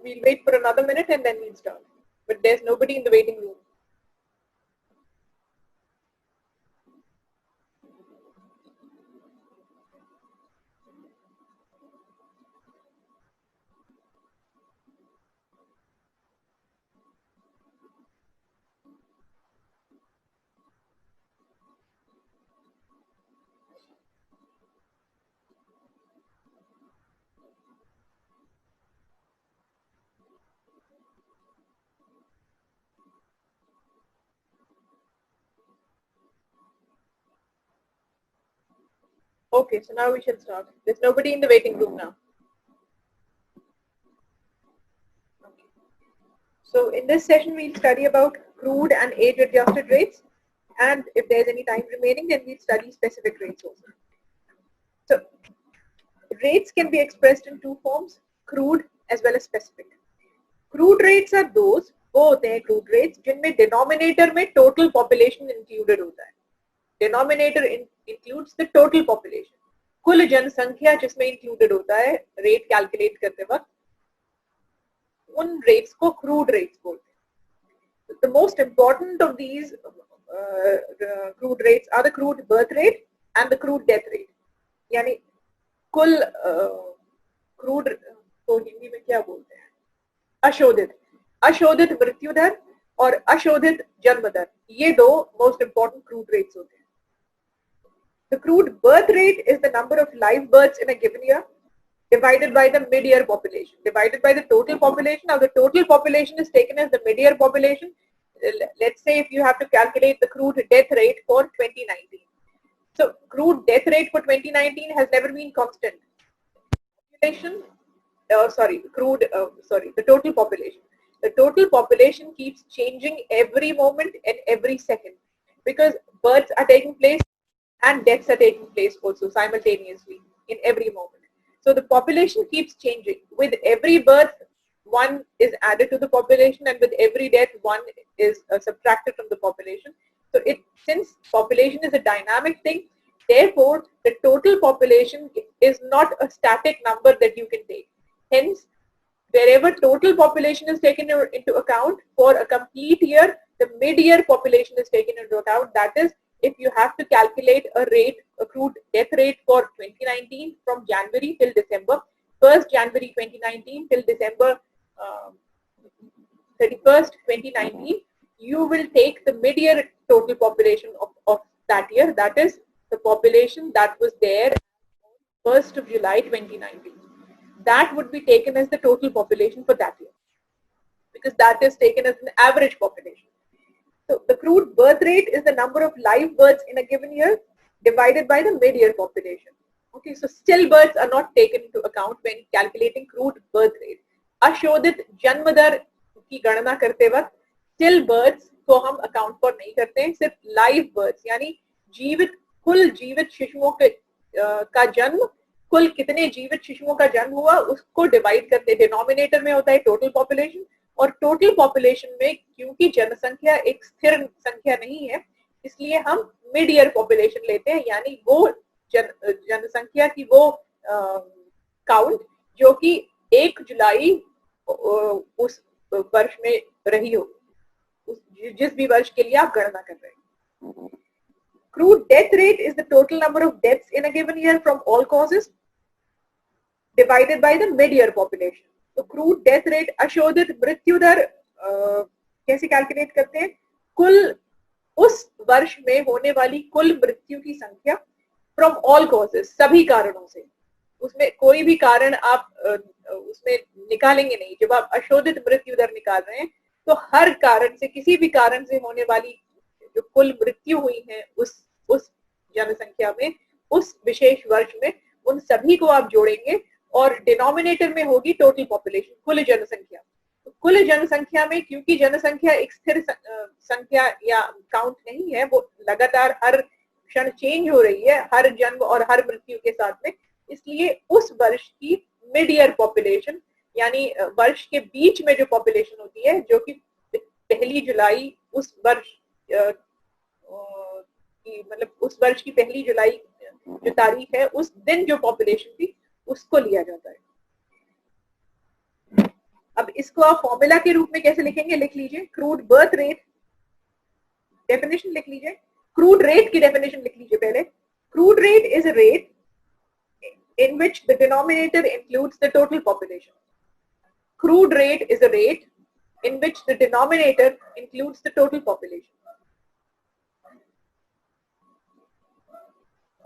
we'll wait for another minute and then we'll start. But there's nobody in the waiting room. Okay, so now we shall start. There's nobody in the waiting room now. Okay. So in this session, we'll study about crude and age-adjusted rates. And if there's any time remaining, then we'll study specific rates also. So rates can be expressed in two forms, crude as well as specific. Crude rates are those, वो होते हैं crude rates, जिनमें denominator में total population included होता है. Denominator includes the total population. कुल जनसंख्या जिसमें included होता है rate calculate करते वक्त, उन rates को crude rates बोलते हैं. The most important of these crude rates are the crude birth rate and the crude death rate. यानी कुल क्रूड को हिंदी में क्या बोलते हैं? अशोधित मृत्यु दर और अशोधित जन्म दर, ये दो मोस्ट इंपॉर्टेंट क्रूड रेट्स होते हैं. The crude birth rate is the number of live births in a given year divided by the mid-year population, divided by the total population. Now the total population is taken as the mid-year population. Let's say if you have to calculate the crude death rate for 2019. So crude death rate for 2019 has never been constant. Population, the total population. The total population keeps changing every moment and every second because births are taking place and deaths are taking place also simultaneously in every moment. So the population keeps changing. With every birth, one is added to the population, and with every death, one is subtracted from the population. So since population is a dynamic thing, therefore the total population is not a static number that you can take. Hence, wherever total population is taken into account for a complete year, the mid-year population is taken into account. That is, if you have to calculate a crude death rate for 2019 from January till December, 1st January 2019 till December 31st 2019, you will take the mid-year total population of that year. That is the population that was there on 1st of July 2019. That would be taken as the total population for that year, because that is taken as an average population. So the crude birth rate is the number of live births in a given year divided by the mid-year population. Okay, so stillbirths are not taken into account when calculating crude birth rate. अशोधित जन्म दर की गणना करते वक्त stillbirths को हम account for नहीं करते हैं, सिर्फ live births यानी कुल जीवित शिशुओं का जन्म, कुल कितने जीवित शिशुओं का जन्म हुआ उसको डिवाइड करते हैं. डिनोमिनेटर में होता है टोटल पॉपुलेशन, और टोटल पॉपुलेशन में क्योंकि जनसंख्या एक स्थिर संख्या नहीं है, इसलिए हम मिड ईयर पॉपुलेशन लेते हैं, यानी वो जनसंख्या की वो काउंट जो कि 1 जुलाई उस वर्ष में रही हो, जिस भी वर्ष के लिए आप गणना कर रहे हैं. Crude death rate is the total number of deaths in a given year from all causes divided by the mid-year population. तो crude death rate अशोधित मृत्यु दर कैसे कैलकुलेट करते हैं? कुल उस वर्ष में होने वाली कुल मृत्यु की संख्या फ्रॉम ऑल कॉजेस, सभी कारणों से. उसमें कोई भी कारण आप उसमें निकालेंगे नहीं. जब आप अशोधित मृत्यु दर निकाल रहे हैं तो हर कारण से, किसी भी कारण से होने वाली जो कुल मृत्यु हुई है उस जनसंख्या में उस विशेष वर्ष में, उन सभी को आप जोड़ेंगे और डिनोमिनेटर में होगी टोटल पॉपुलेशन, कुल जनसंख्या. तो कुल जनसंख्या में क्योंकि जनसंख्या एक स्थिर संख्या या काउंट नहीं है, वो लगातार हर क्षण चेंज हो रही है हर जन्म और हर मृत्यु के साथ में, इसलिए उस वर्ष की मिड ईयर पॉपुलेशन यानी वर्ष के बीच में जो पॉपुलेशन होती है, जो कि 1 जुलाई उस वर्ष मतलब उस वर्ष की 1 जुलाई जो तारीख है उस दिन जो पॉपुलेशन थी उसको लिया जाता है. अब इसको आप फॉर्मूला के रूप में कैसे लिखेंगे, लिख लीजिए क्रूड बर्थ रेट, डेफिनेशन लिख लीजिए, क्रूड रेट की डेफिनेशन लिख लीजिए पहले। Crude rate is a rate in which the denominator includes the total population. Crude rate is a rate in which the denominator includes the total population.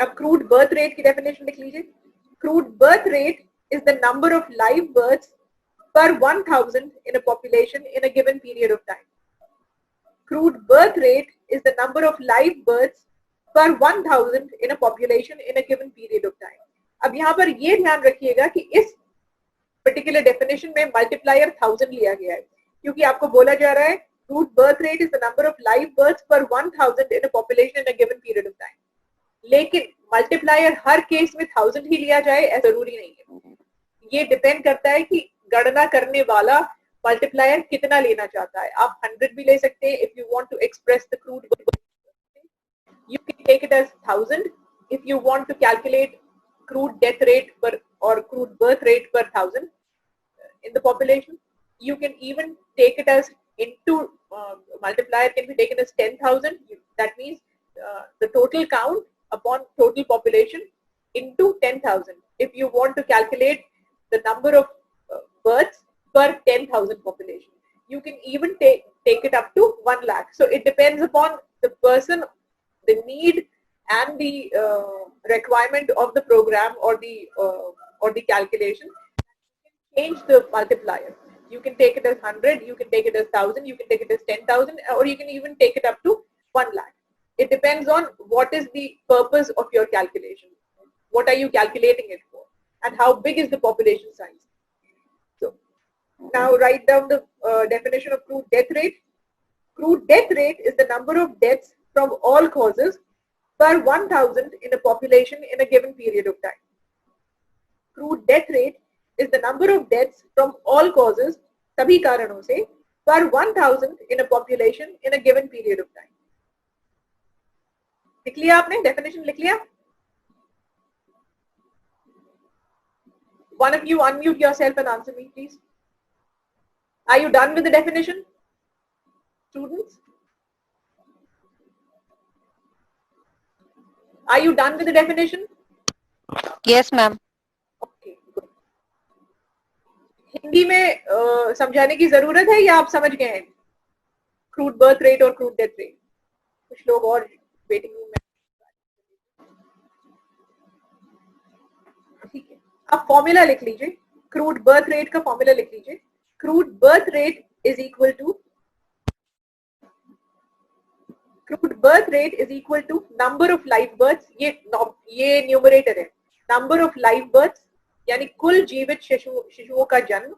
अब crude birth rate की definition लिख लीजिए। Crude birth rate is the number of live births per 1,000 in a population in a given period of time. Crude birth rate is the number of live births per 1,000 in a population in a given period of time. अब यहाँ पर ये ध्यान रखिएगा कि इस particular definition में multiplier 1000 लिया गया है, क्योंकि आपको बोला जा रहा है crude birth rate is the number of live births per 1000 in a population in a given period of time. लेकिन मल्टीप्लायर हर केस में 1000 ही लिया जाए ऐसा जरूरी नहीं है। ये डिपेंड करता है कि गणना करने वाला मल्टीप्लायर कितना लेना चाहता है। आप 100 भी ले सकते हैं if you want to express the crude, you can take it as 1000 if you want to calculate crude death rate per or crude birth rate per 1000 in the population. You can even take it as into multiplier can be taken as 10,000. That means the total count upon total population into 10,000. If you want to calculate the number of births per 10,000 population, you can even take it up to 1 lakh. So it depends upon the person, the need and the requirement of the program or the calculation. Change the multiplier. You can take it as 100, you can take it as 1000, you can take it as 10,000, or you can even take it up to 1 lakh. It depends on what is the purpose of your calculation. What are you calculating it for, and how big is the population size. So now write down the definition of crude death rate. Crude death rate is the number of deaths from all causes per 1,000 in a population in a given period of time. Crude death rate is the number of deaths from all causes, सभी कारणों से, per 1,000 in a population in a given period of time. लिख लिया आपने? Definition लिख लिया? One of you unmute yourself and answer me, please. Are you done with the definition, students? Are you done with the definition? Yes, ma'am. Okay, good. Hindi में समझाने की जरूरत है या आप समझ गए हैं? क्रूड बर्थ रेट और क्रूड डेथ रेट। कुछ लोग और वेटिंग रूम में, ठीक है। आप फॉर्मूला लिख लीजिए, क्रूड बर्थ रेट का फॉर्मूला लिख लीजिए। Crude birth rate is equal to crude birth rate is equal to number of live births, ये न्यूमरेटर है, number of live births यानी कुल जीवित शिशुओं का जन्म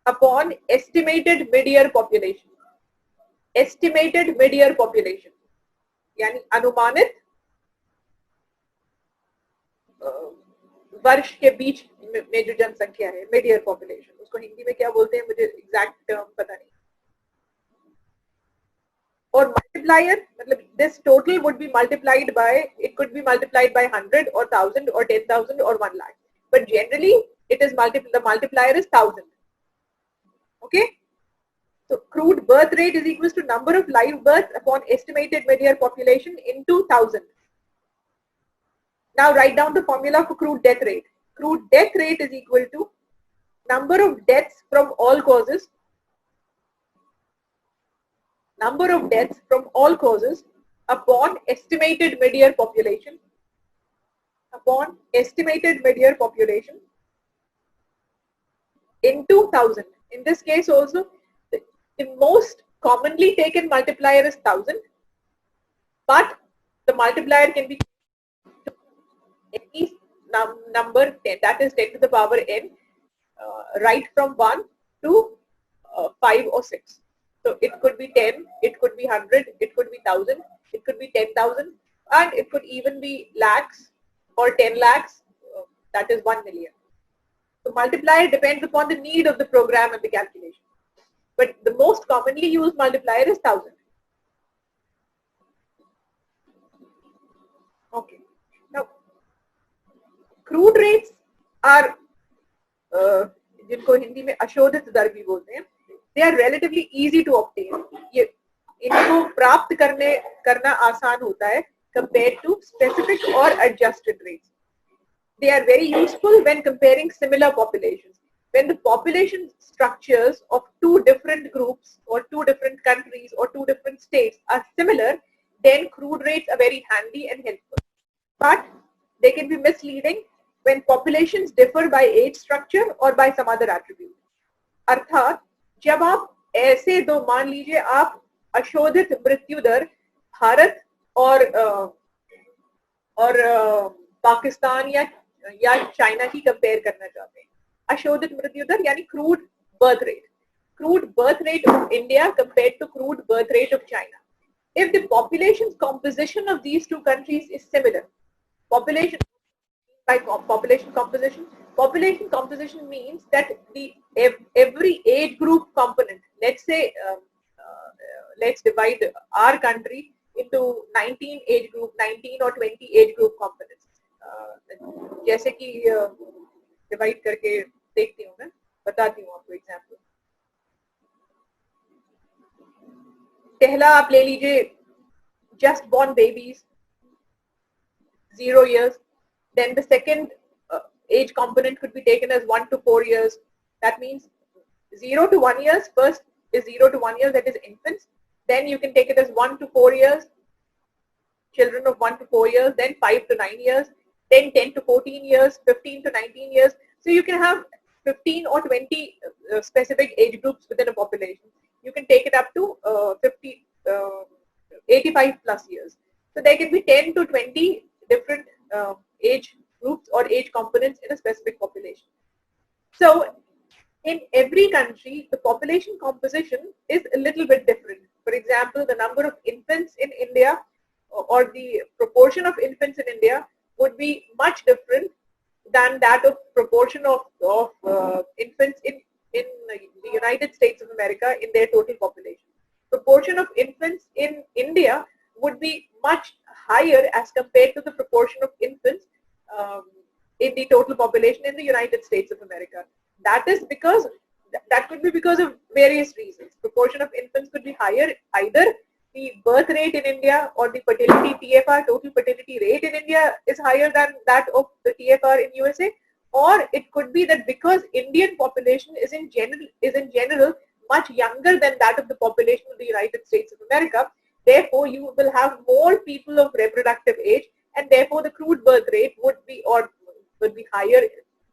upon estimated mid-year population. Estimated mid-year population यानी अनुमानित वर्ष के बीच में जो जनसंख्या है, mid-year population, उसको हिंदी में क्या बोलते हैं मुझे एग्जैक्ट टर्म पता नहीं। और मल्टीप्लायर मतलब this total would be multiplied by, it could be multiplied by 100 or 1000 or 10,000 or 1 lakh, but generally it is the multiplier is 1000. Okay, so crude birth rate is equals to number of live births upon estimated mid-year population into 1000. Now write down the formula for crude death rate. Crude death rate is equal to number of deaths from all causes, number of deaths from all causes upon estimated mid-year population, upon estimated mid-year population into 1000. In this case also, the most commonly taken multiplier is 1000, but the multiplier can be any number 10, that is 10 to the power n, right from 1 to 5 or 6. So it could be 10, it could be 100, it could be 1000, it could be 10,000, and it could even be lakhs or 10 lakhs, that is 1 million. So multiplier depends upon the need of the program and the calculation. But the most commonly used multiplier is 1000. Okay. Now, crude rates are जिनको हिंदी में अशोधित दर भी बोलते हैं, they are relatively easy to obtain. ये इनको प्राप्त करना आसान होता है compared to specific or adjusted rates. They are very useful when comparing similar populations. When the population structures of two different groups or two different countries or two different states are similar, then crude rates are very handy and helpful. But they can be misleading when populations differ by age structure or by some other attribute. अर्थात जब आप ऐसे दो, मान लीजिए आप अशोधित मृत्यु दर भारत और पाकिस्तान या चाइना की कंपेयर करना चाहते हैं. अशोधित मृत्यु दर यानी crude birth rate of India compared to crude birth rate of China. If the population composition of these two countries is similar, population composition means that every age group component, let's say let's divide our country into 19 age group, 19 or 20 age group components. जैसे कि divide करके देखती हूँ, मैं बताती हूँ आपको example. पहला आप ले लीजिए just born babies, 0 years. Then the second age component could be taken as 1 to 4 years. That means 0 to 1 years. First is 0 to 1 year, that is infants. Then you can take it as 1 to 4 years, children of 1 to 4 years, then 5 to 9 years, then 10 to 14 years, 15 to 19 years. So you can have 15 or 20 specific age groups within a population. You can take it up to 85 plus years. So there can be 10 to 20 different age groups or age components in a specific population. So in every country, the population composition is a little bit different. For example, the number of infants in India or the proportion of infants in India would be much different than that of proportion of infants in the United States of America in their total population. Proportion of infants in India would be much higher as compared to the proportion of infants in the total population in the United States of America. That is because that could be because of various reasons. Proportion of infants could be higher, either the birth rate in India or the fertility TFR, total fertility rate in India is higher than that of the TFR in USA, or it could be that because Indian population is in general much younger than that of the population of the United States of America. Therefore, you will have more people of reproductive age, and therefore the crude birth rate would be higher,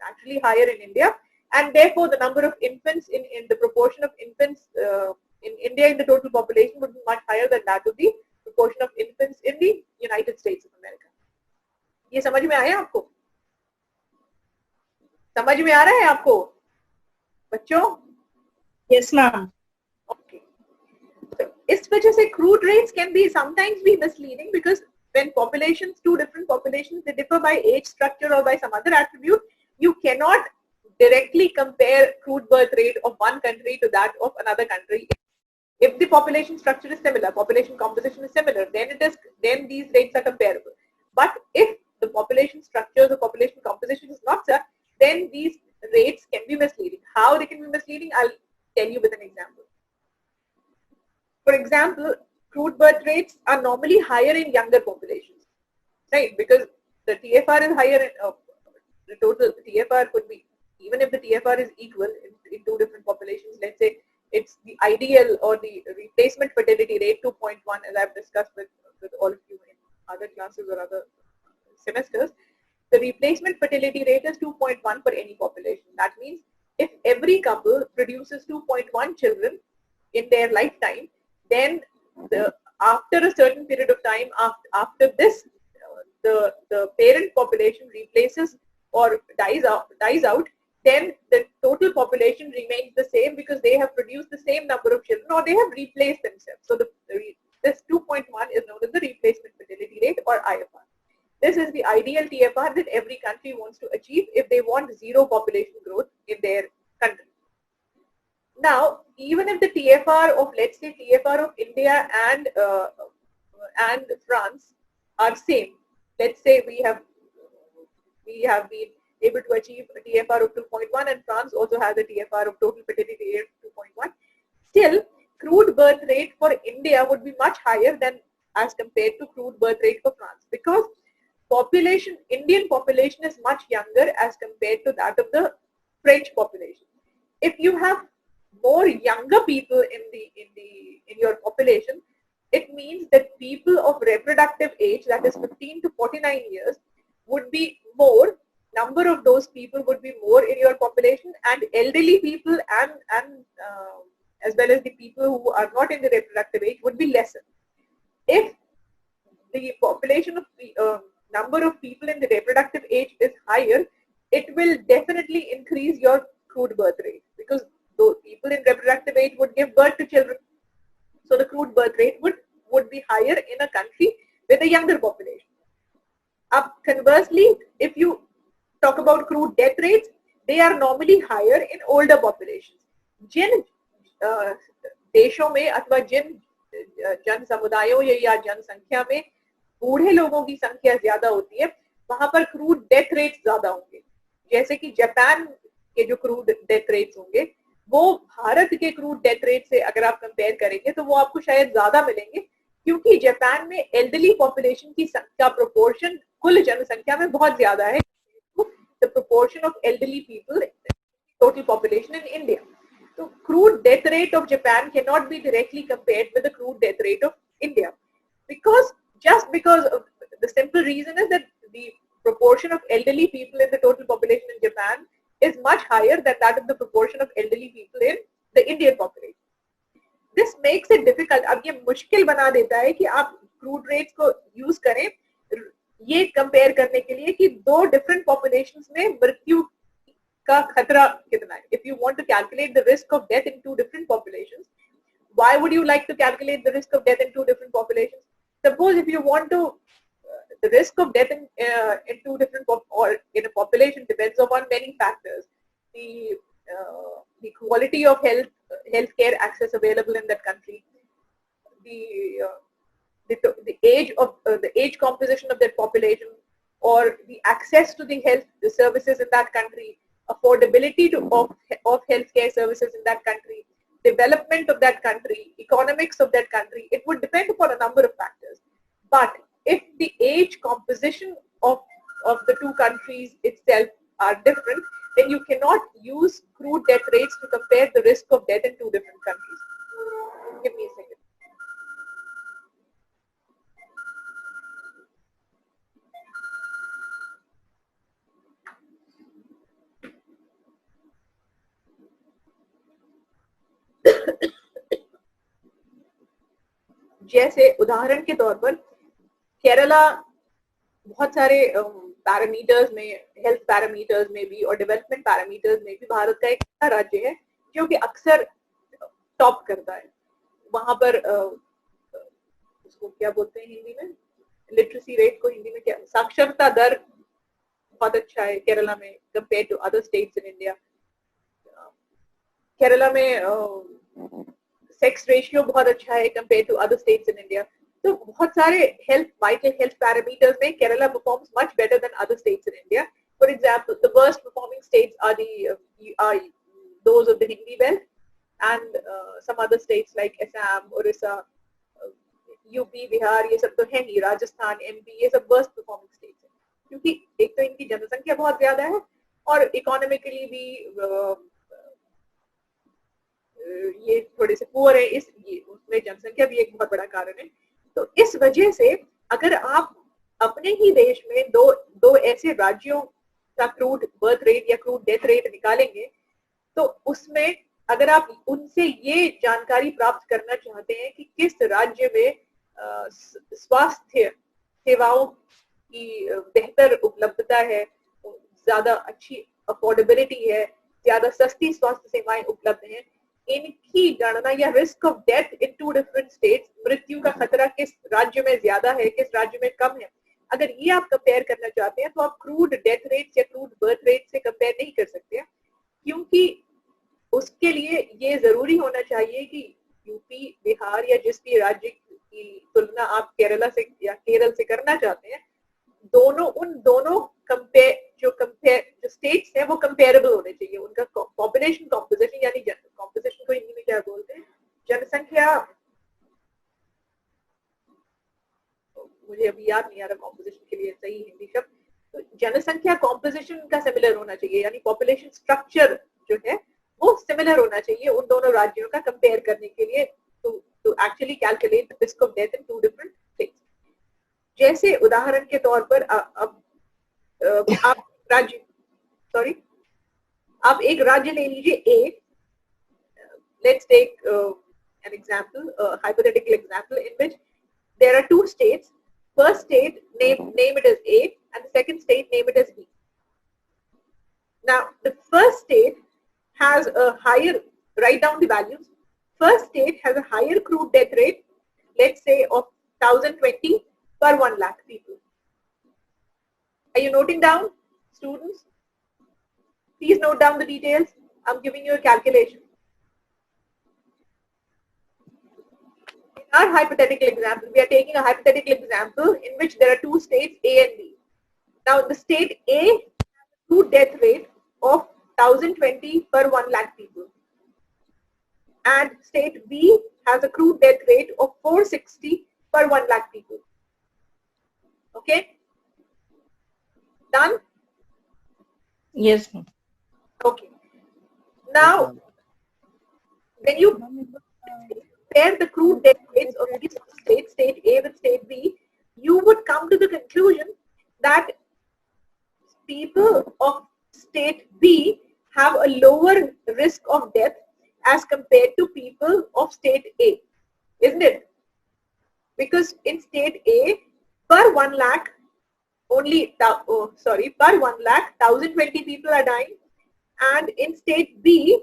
actually higher in India, and therefore the number of infants in the proportion of infants in India in the total population would be much higher than that of the proportion of infants in the United States of America. ये समझ में आया आपको? समझ में आ रहा है आपको बच्चों? Yes, ma'am. Okay. So, इस वजह से crude rates can be sometimes be misleading because when two different populations, they differ by age structure or by some other attribute, you cannot directly compare crude birth rate of one country to that of another country. If the population structure is similar, population composition is similar, then these rates are comparable. But if the population structure, the population composition is not such, then these rates can be misleading. How they can be misleading, I'll tell you with an example. For example, crude birth rates are normally higher in younger populations, right? Because the TFR is higher in the total TFR could be, even if the TFR is equal in two different populations, let's say it's the ideal or the replacement fertility rate 2.1, as I've discussed with all of you in other classes or other semesters. The replacement fertility rate is 2.1 for any population. That means if every couple produces 2.1 children in their lifetime, then after a certain period of time, after this, the parent population replaces or dies out, then the total population remains the same because they have produced the same number of children or they have replaced themselves. So this 2.1 is known as the replacement fertility rate or IFR. This is the ideal TFR that every country wants to achieve if they want zero population growth in their country. Now, even if the TFR of, let's say, TFR of India and France are same, let's say we have been able to achieve a TFR of 2.1, and France also has a TFR of total fertility rate of 2.1. Still, crude birth rate for India would be much higher than as compared to crude birth rate for France, because Indian population is much younger as compared to that of the French population. If you have more younger people in your population, it means that people of reproductive age, that is 15 to 49 years, would be more. Number of those people would be more in your population, and elderly people and as well as the people who are not in the reproductive age would be lesser. If the population of number of people in the reproductive age is higher, it will definitely increase your crude birth rate, because those people in reproductive age would give birth to children. So the crude birth rate would be higher in a country with a younger population. Conversely, if you talk about crude death rates, they are normally higher in older populations. जिन देशों में अथवा जिन जन समुदायों या जनसंख्या में बूढ़े लोगों की संख्या ज्यादा होती है, वहां पर क्रूड डेथ रेट ज्यादा होंगे. जैसे कि जापान के जो क्रूड डेथ रेट्स होंगे वो भारत के क्रूड डेथ रेट से अगर आप कंपेयर करेंगे तो वो आपको शायद ज्यादा मिलेंगे, क्योंकि जापान में एल्डरली पॉपुलेशन की संख्या प्रोपोर्शन कुल जनसंख्या में बहुत ज्यादा है, the proportion of elderly people total population in India. So crude death rate of Japan cannot be directly compared with the crude death rate of India, because of the simple reason is that the proportion of elderly people in the total population in Japan is much higher than that of the proportion of elderly people in the Indian population. This makes it difficult. अब ये मुश्किल बना देता है कि आप crude rates को use करें ये compare करने के लिए कि दो different populations में मृत्यु का खतरा कितना है. If you want to calculate the risk of death in two different populations, why would you like to calculate the risk of death in two different populations? Suppose if you want to, the risk of death in two different or in a population depends upon many factors. The quality of healthcare access available in that country, the age of the age composition of that population, or the access to the services in that country, affordability of healthcare services in that country, development of that country, economics of that country. It would depend upon a number of factors. But if the age composition of the two countries itself are different, then you cannot use crude death rates to compare the risk of death in two different countries. Give me a second. जैसे उदाहरण के तौर पर केरला बहुत सारे parameters में, health parameters में भी और डेवलपमेंट पैरामीटर्स में भी भारत का एक ऐसा राज्य है जो कि अक्सर टॉप करता है. वहां पर उसको क्या बोलते हैं हिंदी में, लिटरेसी रेट को हिंदी में क्या, साक्षरता दर बहुत अच्छा है केरला में compare to other states in India. Kerala में सेक्स रेशियो बहुत अच्छा है compare to other states in India. तो बहुत सारे वाइटल हेल्थ पैरामीटर्स में Kerala performs much better than other states in India. For example, the worst performing states are those of the Hindi belt, and some other states like Assam, Orissa, UP, Bihar, ये सब तो है ही, Rajasthan, MP, ये सब worst performing states हैं, क्योंकि एक तो इनकी जनसंख्या बहुत ज्यादा है और इकोनॉमिकली भी ये थोड़े से पुअर है, उसमें जनसंख्या भी एक बहुत बड़ा कारण है. तो इस वजह से अगर आप अपने ही देश में दो ऐसे राज्यों का क्रूड बर्थ रेट या क्रूड डेथ रेट निकालेंगे, तो उसमें अगर आप उनसे ये जानकारी प्राप्त करना चाहते हैं कि किस राज्य में स्वास्थ्य सेवाओं की बेहतर उपलब्धता है, ज्यादा अच्छी अफोर्डेबिलिटी है, ज्यादा सस्ती स्वास्थ्य सेवाएं उपलब्ध हैं, इनकी गणना या risk of death in two different states, मृत्यु का खतरा किस राज्य में ज्यादा है, किस राज्य में कम है, अगर ये आप कंपेयर करना चाहते हैं तो आप क्रूड डेथ रेट या क्रूड बर्थ रेट से कंपेयर नहीं कर सकते हैं, क्योंकि उसके लिए ये जरूरी होना चाहिए कि यूपी, बिहार या जिस भी राज्य की तुलना आप केरला से या केरल से करना चाहते हैं, उन दोनों जो स्टेट्स हैं वो कंपेरेबल होने चाहिए, उनका पॉपुलेशन कॉम्पोजिशन, यानी कॉम्पोजिशन को हिंदी में क्या बोलते हैं, जनसंख्या, मुझे अभी याद नहीं आ रहा कॉम्पोजिशन के लिए सही हिंदी शब्द, तो जनसंख्या कॉम्पोजिशन का सिमिलर होना चाहिए, यानी पॉपुलेशन स्ट्रक्चर जो है वो सिमिलर होना चाहिए उन दोनों राज्यों का कंपेयर करने के लिए, to actually calculate the risk of death in two different states. जैसे उदाहरण के तौर पर आप एक राज्य ले लीजिए A. Let's take an example, a hypothetical example in which there are two states. First state, name it as A, and the second state, name it as B. Now, the first state has a higher, write down the values. First state has a higher crude death rate, let's say of 1020 per 1 lakh people. Are you noting down, students? Please note down the details. I'm giving you a calculation. In our hypothetical example, we are taking a hypothetical example in which there are two states, A and B. Now, the state A has a crude death rate of 1020 per 1 lakh people. And state B has a crude death rate of 460 per 1 lakh people. Okay? Done? Yes, ma'am. Okay. Now, when you compare the crude death rates of these states, state A with state B, you would come to the conclusion that people of state B have a lower risk of death as compared to people of state A, isn't it? Because in state A, per 1 lakh, per 1 lakh, 1020 people are dying, and in state B,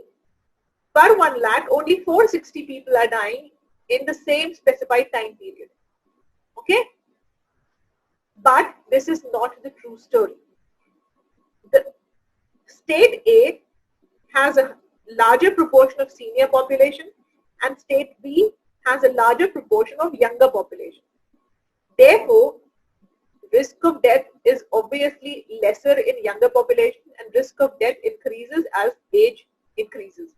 per 1 lakh, only 460 people are dying in the same specified time period. Okay? But this is not the true story. The state A has a larger proportion of senior population and state B has a larger proportion of younger population. Therefore, risk of death is obviously lesser in younger population and risk of death increases as age increases.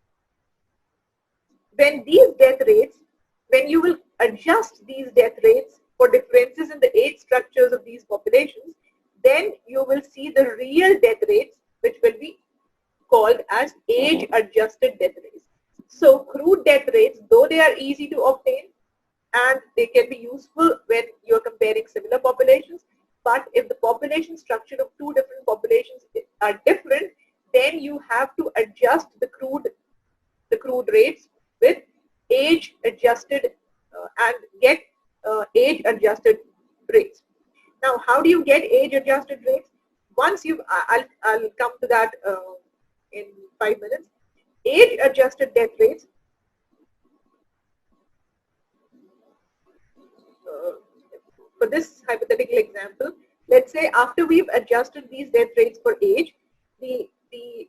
When you will adjust these death rates for differences in the age structures of these populations, then you will see the real death rates, which will be called as age-adjusted death rates. So crude death rates, though they are easy to obtain and they can be useful when you are comparing similar populations, but if the population structure of two different populations are different, then you have to adjust the crude rates with age-adjusted and get age-adjusted rates. Now, how do you get age-adjusted rates? Once I'll come to that in 5 minutes. Age-adjusted death rates. For this hypothetical example, let's say after we've adjusted these death rates for age, the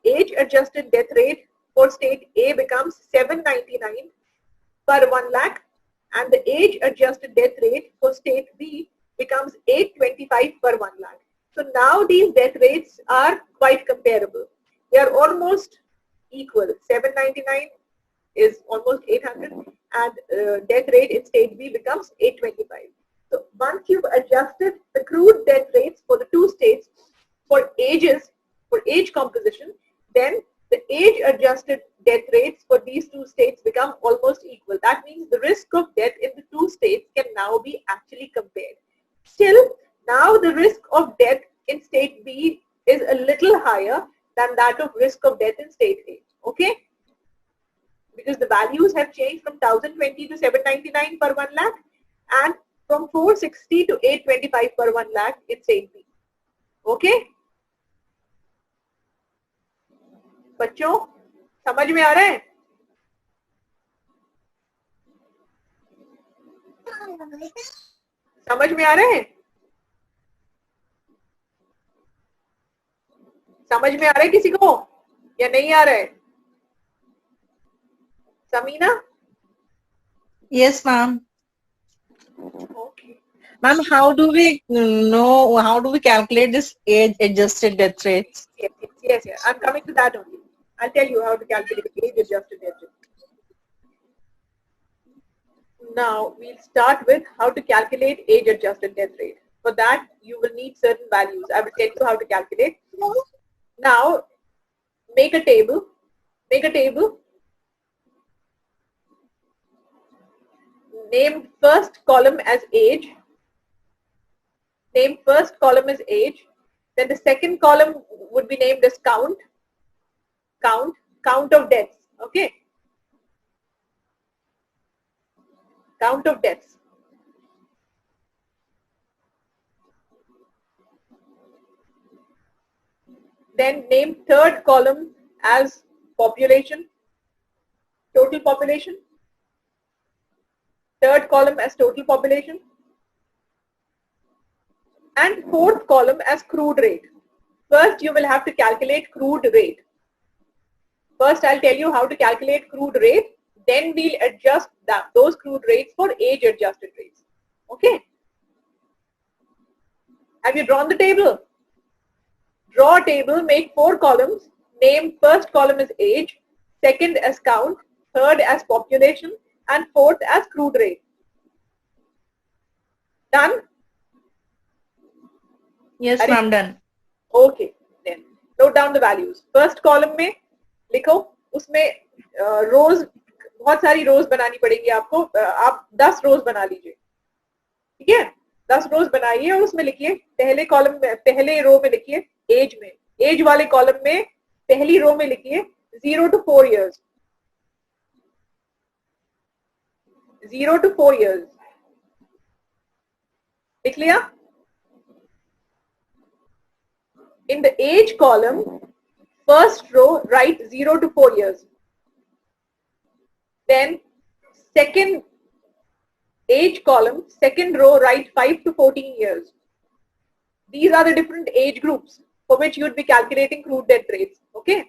age-adjusted death rate for state A becomes 799 per 1 lakh, and the age-adjusted death rate for state B becomes 825 per 1 lakh. So now these death rates are quite comparable. They are almost equal. 799 is almost 800, and death rate in state B becomes 825. So once you've adjusted the crude death rates for the two states for age composition, then the age-adjusted death rates for these two states become almost equal. That means the risk of death in the two states can now be actually compared. Still, now the risk of death in state B is a little higher than that of risk of death in state A. Okay? Because the values have changed from 1020 to 799 per 1 lakh and from 460 to 825 per 1 lakh in state B. Okay? बच्चों समझ में आ रहा है? समझ में आ रहे हैं? समझ में आ रहा है किसी को या नहीं आ रहा है? Samina? Yes, ma'am. Okay. Ma'am, how do we know, how do we calculate this age-adjusted death rates? Yes. I'm coming to that only. I'll tell you how to calculate age-adjusted death rate. Now, we'll start with how to calculate age-adjusted death rate. For that, you will need certain values. I will tell you how to calculate. Now, make a table. Name first column as age. Then the second column would be named as count of deaths. Okay. Count of deaths. Then name third column as population, total population. Third column as total population. And fourth column as crude rate. First, you will have to calculate crude rate. First, I'll tell you how to calculate crude rate. Then we'll adjust those crude rates for age-adjusted rates. Okay. Have you drawn the table? Draw a table, make 4 columns. Name first column as age, second as count, third as population, and fourth as crude rate. Done? Yes, ma'am, done. Okay, then note down the values. First column में लिखो, उसमें रोज बहुत सारी रोज बनानी पड़ेगी आपको. आप 10 रोज बना लीजिए. ठीक है, 10 रोज बनाइए और उसमें लिखिए पहले कॉलम में, पहले रो में लिखिए एज में, एज वाले कॉलम में पहली रो में लिखिए 0 to 4 years. 0 to 4 years. लिख लिया? In the age column, first row write 0 to 4 years. Then second age column, second row write 5 to 14 years. These are the different age groups for which you would be calculating crude death rates. Okay.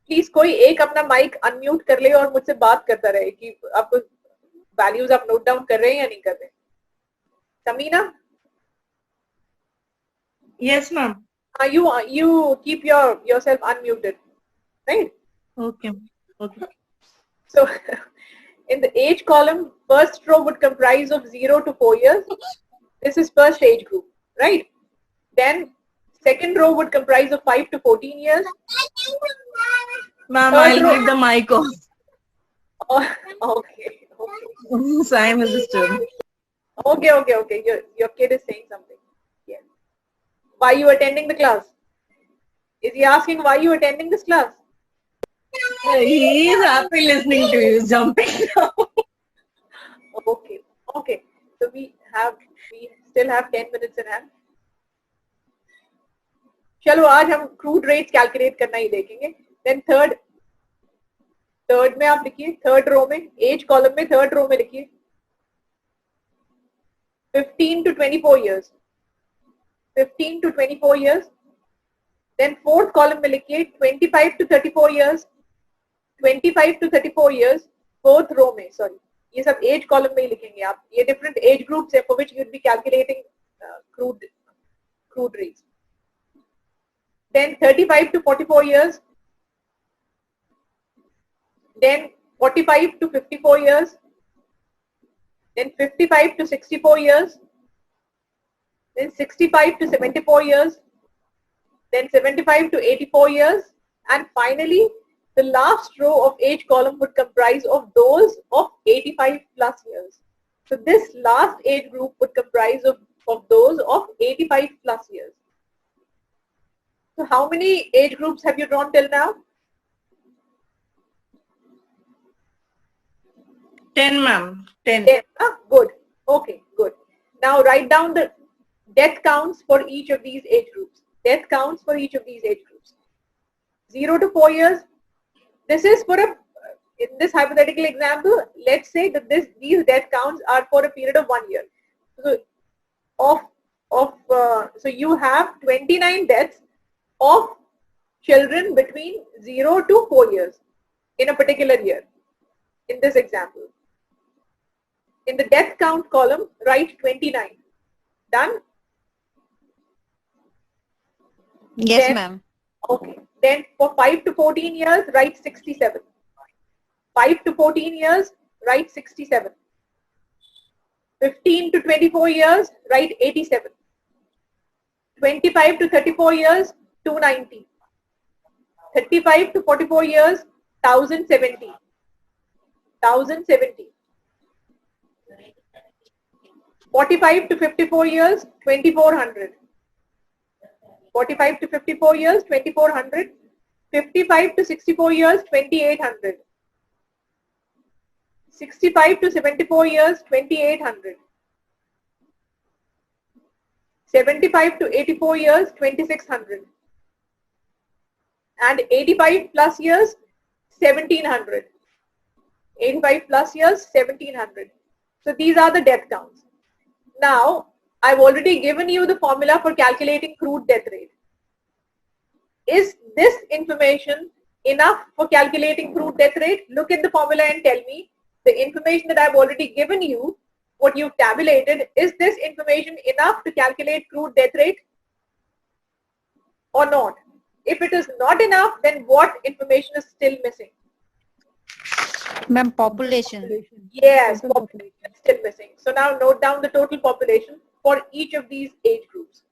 Please कोई एक अपना mic unmute कर ले और मुझसे बात करता रहे कि आपको वैल्यूज आप नोट डाउन कर रहे हैं या नहीं कर रहे. Samina? Yes, ma'am. You keep yourself unmuted, right? Okay. Okay. So in the age column, first row would comprise of 0 to 4 years. This is first age group, right? Then second row would comprise of 5 to 14 years. Ma'am, I'll leave the mic off. Oh, okay. So I am a student. Okay. Your kid is saying something. Yes. Why you attending the class? Is he asking why you attending this class? He is happy listening to you, jumping now. Okay. So we still have 10 minutes in hand. चलो आज हम crude rates calculate करना ही देखेंगे. Then third में आप लिखिए, third row में, as column में थर्ड रो में लिखिए 15 to 24 years. 15 to 24 years. Then fourth column में लिखिए 25 to 34 years. 25 to 34 years. Fourth row में, सॉरी, ये सब एज कॉलम में ही लिखेंगे आप. ये डिफरेंट एज ग्रुप्स है for which you will be calculating crude rates. Then 35 to 44 years. Then 45 to 54 years. Then 55 to 64 years. Then 65 to 74 years. Then 75 to 84 years. And finally, the last row of age column would comprise of those of 85 plus years. So this last age group would comprise of those of 85 plus years. So how many age groups have you drawn till now? 10, ma'am. 10. 10. Good. Okay, good. Now write down the death counts for each of these age groups. Death counts for each of these age groups. 0 to 4 years. This is for in this hypothetical example, let's say that these death counts are for a period of 1 year. So so you have 29 deaths of children between 0 to 4 years in a particular year. In this example, in the death count column, write 29. Done? Yes, Then, ma'am. okay. Then for 5 to 14 years, write 67. 5 to 14 years, write 67. 15 to 24 years, write 87. 25 to 34 years, 290. 35 to 44 years, 1070. 1070. 45 to 54 years, 2400. 45 to 54 years, 2400. 55 to 64 years, 2800. 65 to 74 years, 2800. 75 to 84 years, 2600. And 85 plus years, 1700. 85 plus years, 1700. So these are the death counts. Now, I've already given you the formula for calculating crude death rate. Is this information enough for calculating crude death rate? Look at the formula and tell me the information that I've already given you, what you've tabulated, is this information enough to calculate crude death rate or not? If it is not enough, then what information is still missing? Ma'am, population. Yes, population is still missing. So now note down the total population for each of these age groups.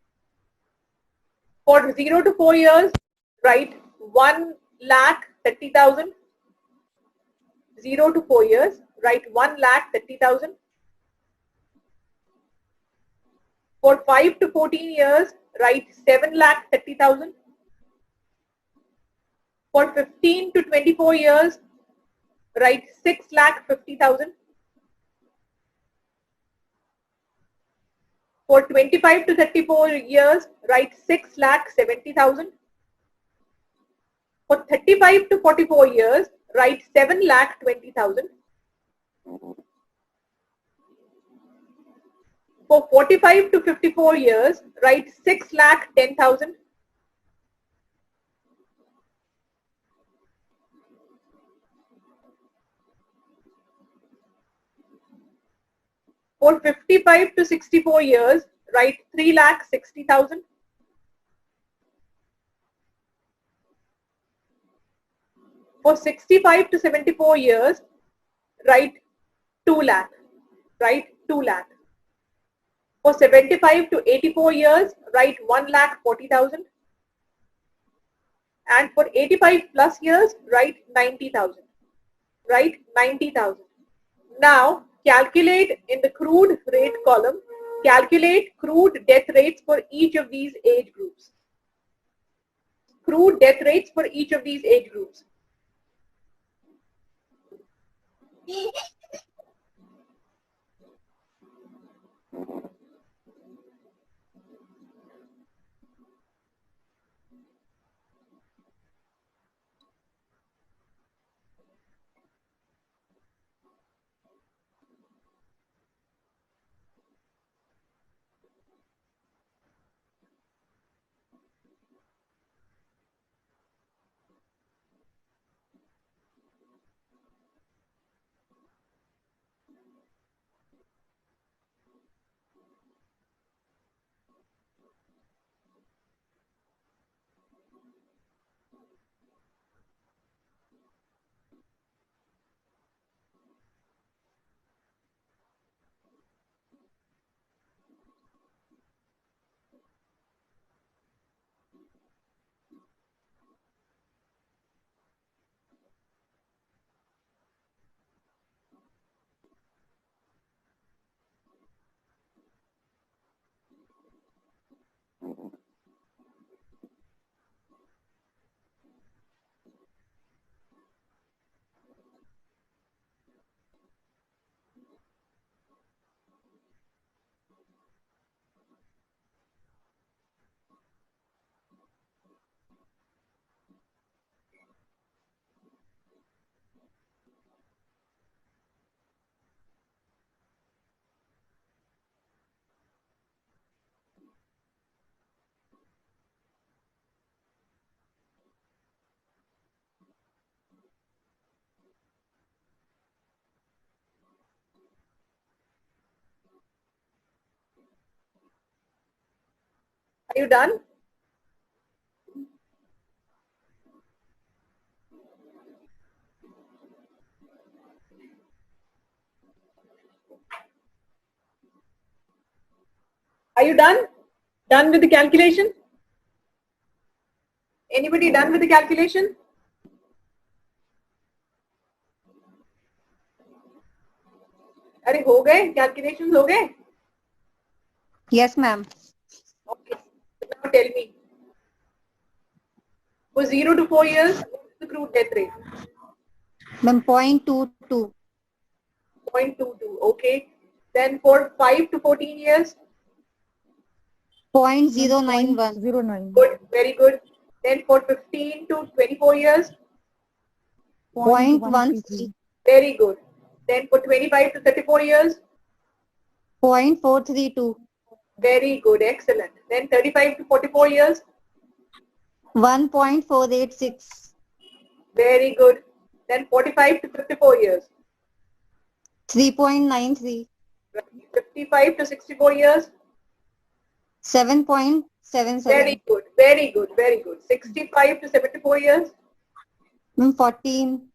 For 0 to 4 years, write 1,30,000. 0 to 4 years, write 1,30,000. For 5 to 14 years, write 7,30,000. For 15 to 24 years, write 6,50,000. For 25 to 34 years, write 6,70,000. For 35 to 44 years, write 7,20,000. For 45 to 54 years, write 6,10,000. For 55 to 64 years, write 3,60,000. For 65 to 74 years, write 2 lakh. Write 2 lakh. For 75 to 84 years, write 1,40,000. And for 85 plus years, write 90,000. Write 90,000. Now, calculate in the crude rate column, calculate crude death rates for each of these age groups. Crude death rates for each of these age groups. Are you done? Are you done? Done with the calculation? Anybody done with the calculation? अरे हो गए calculations हो गए? Yes, ma'am. Okay. Now tell me. For 0 to 4 years, what's the crude death rate? Ma'am, 0.22. 0.22. Okay. Then for 5 to 14 years, 0.091. 09. good, very good. Then for 15 to 24 years, 0.13. very good. Then for 25 to 34 years, 0.432. very good, excellent. Then 35 to 44 years, 1.486. very good. Then 45 to 54 years, 3.93. 55 to 64 years, 7.77. very good, very good, very good. 65 to 74 years, Ma'am, 14.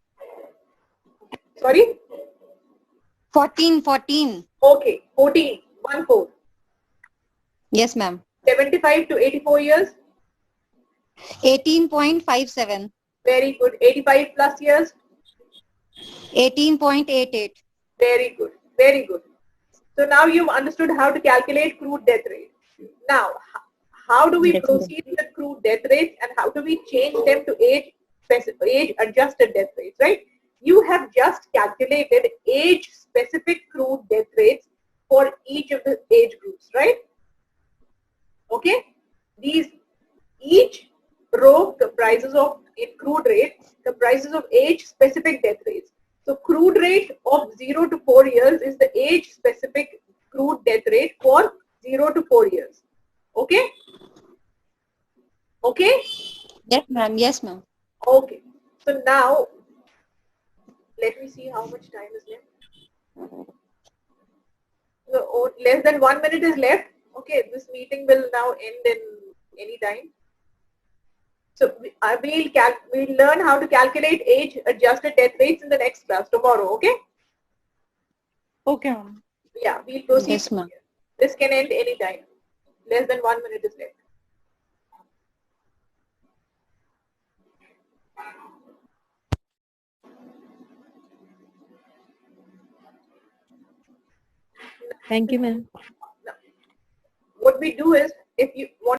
sorry, 14. okay, 14, 1-4. Yes, ma'am. 75 to 84 years, 18.57. very good. 85 plus years, 18.88. very good, very good. So now you've understood how to calculate crude death rate. Now, how do we Yes, proceed with crude death rates and how do we change them to age adjusted death rates, right? You have just calculated age specific crude death rates for each of the age groups, right? Okay? Each row comprises of, in crude rate, comprises of age specific death rates. So crude rate of 0 to 4 years is the age specific crude death rate for 0 to 4 years. Okay? Okay? Yes, ma'am. Yes, ma'am. Okay. So now, let me see how much time is left. So, less than 1 minute is left. Okay, this meeting will now end in any time. So we'll learn how to calculate age adjusted death rates in the next class tomorrow. Okay? Okay, ma'am. Yeah, we'll proceed. Yes, ma'am. This can end any time. Less than 1 minute is left. Thank you, ma'am. What we do is, if you want